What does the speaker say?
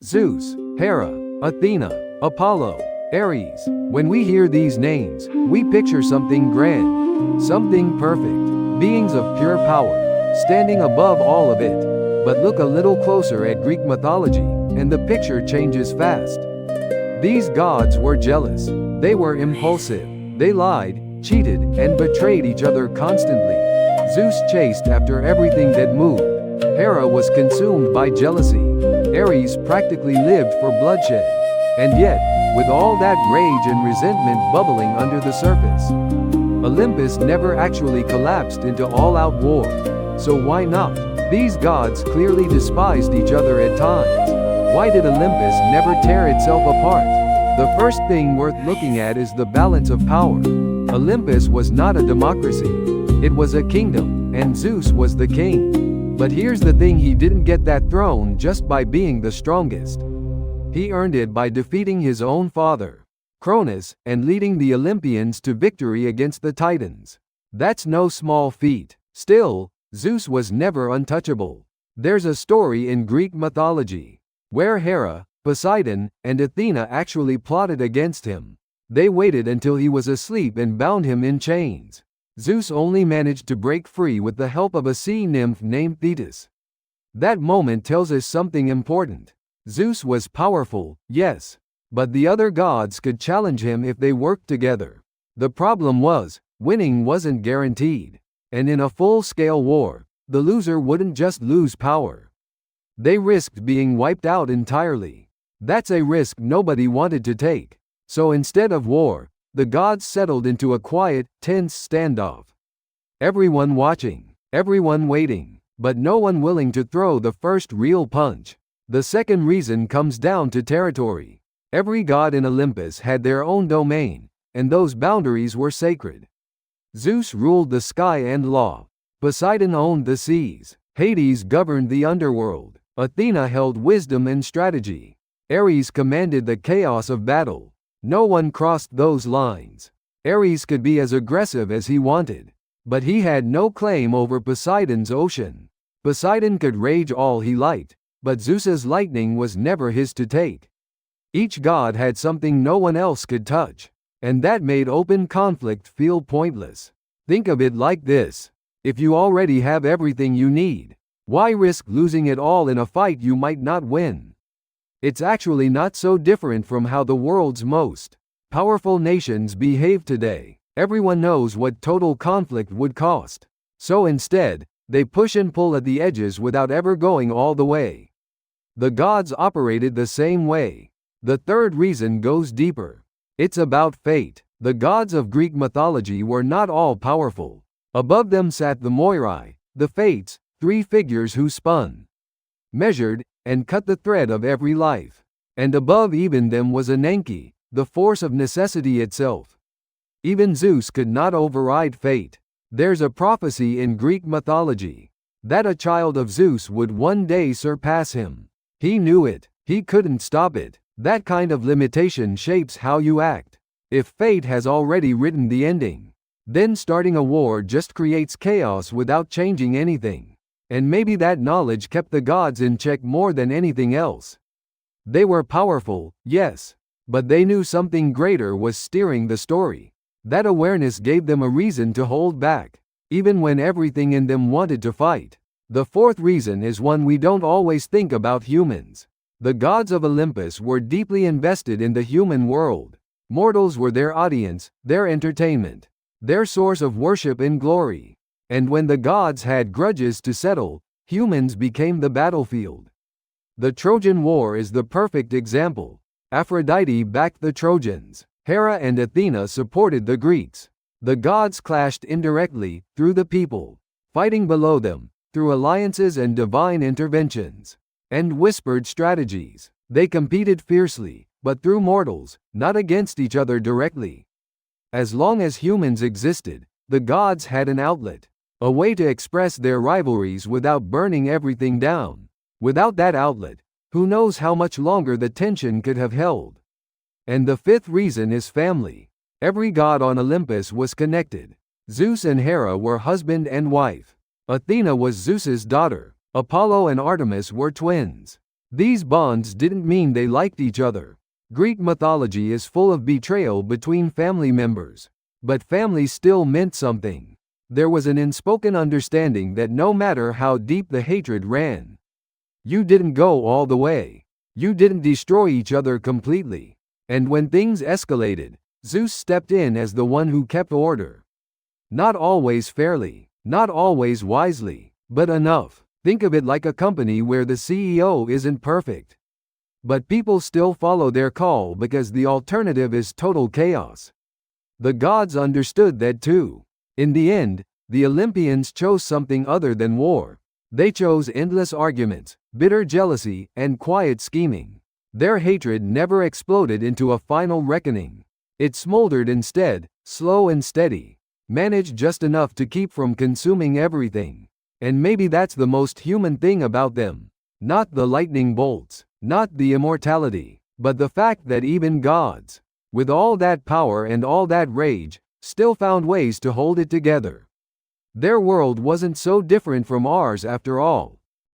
Zeus, Hera, Athena, Apollo, Ares. When we hear these names, we picture something grand, something perfect, beings of pure power, standing above all of it. But look a little closer at Greek mythology, and the picture changes fast. These gods were jealous. They were impulsive. They lied, cheated, and betrayed each other constantly. Zeus chased after everything that moved. Hera was consumed by jealousy. Ares practically lived for bloodshed. And yet, with all that rage and resentment bubbling under the surface, Olympus never actually collapsed into all-out war. So why not? These gods clearly despised each other at times. Why did Olympus never tear itself apart? The first thing worth looking at is the balance of power. Olympus was not a democracy. It was a kingdom, and Zeus was the king. But here's the thing, he didn't get that throne just by being the strongest. He earned it by defeating his own father, Cronus, and leading the Olympians to victory against the Titans. That's no small feat. Still, Zeus was never untouchable. There's a story in Greek mythology where Hera, Poseidon, and Athena actually plotted against him. They waited until he was asleep and bound him in chains. Zeus only managed to break free with the help of a sea nymph named Thetis. That moment tells us something important. Zeus was powerful, yes, but the other gods could challenge him if they worked together. The problem was, winning wasn't guaranteed. And in a full-scale war, the loser wouldn't just lose power. They risked being wiped out entirely. That's a risk nobody wanted to take. So instead of war, the gods settled into a quiet, tense standoff. Everyone watching, everyone waiting, but no one willing to throw the first real punch. The second reason comes down to territory. Every god in Olympus had their own domain, and those boundaries were sacred. Zeus ruled the sky and law. Poseidon owned the seas. Hades governed the underworld. Athena held wisdom and strategy. Ares commanded the chaos of battle. No one crossed those lines. Ares could be as aggressive as he wanted, but he had no claim over Poseidon's ocean. Poseidon could rage all he liked, but Zeus's lightning was never his to take. Each god had something no one else could touch, and that made open conflict feel pointless. Think of it like this: if you already have everything you need, why risk losing it all in a fight you might not win? It's actually not so different from how the world's most powerful nations behave today. Everyone knows what total conflict would cost. So instead, they push and pull at the edges without ever going all the way. The gods operated the same way. The third reason goes deeper. It's about fate. The gods of Greek mythology were not all powerful. Above them sat the Moirai, the Fates, three figures who spun, measured, and cut the thread of every life. And above even them was Enki, the force of necessity itself. Even Zeus could not override fate. There's a prophecy in Greek mythology that a child of Zeus would one day surpass him. He knew it. He couldn't stop it. That kind of limitation shapes how you act. If fate has already written the ending, then starting a war just creates chaos without changing anything. And maybe that knowledge kept the gods in check more than anything else. They were powerful, yes, but they knew something greater was steering the story. That awareness gave them a reason to hold back, even when everything in them wanted to fight. The fourth reason is one we don't always think about: humans. The gods of Olympus were deeply invested in the human world. Mortals were their audience, their entertainment, their source of worship and glory. And when the gods had grudges to settle, humans became the battlefield. The Trojan War is the perfect example. Aphrodite backed the Trojans. Hera and Athena supported the Greeks. The gods clashed indirectly, through the people, fighting below them, through alliances and divine interventions, and whispered strategies. They competed fiercely, but through mortals, not against each other directly. As long as humans existed, the gods had an outlet. A way to express their rivalries without burning everything down. Without that outlet, who knows how much longer the tension could have held. And the fifth reason is family. Every god on Olympus was connected. Zeus and Hera were husband and wife. Athena was Zeus's daughter. Apollo and Artemis were twins. These bonds didn't mean they liked each other. Greek mythology is full of betrayal between family members. But family still meant something. There was an unspoken understanding that no matter how deep the hatred ran, you didn't go all the way. You didn't destroy each other completely. And when things escalated, Zeus stepped in as the one who kept order. Not always fairly, not always wisely, but enough. Think of it like a company where the CEO isn't perfect, but people still follow their call because the alternative is total chaos. The gods understood that too. In the end, the Olympians chose something other than war. They chose endless arguments, bitter jealousy, and quiet scheming. Their hatred never exploded into a final reckoning. It smoldered instead, slow and steady, managed just enough to keep from consuming everything. And maybe that's the most human thing about them. Not the lightning bolts, not the immortality, but the fact that even gods, with all that power and all that rage, still found ways to hold it together. Their world wasn't so different from ours after all.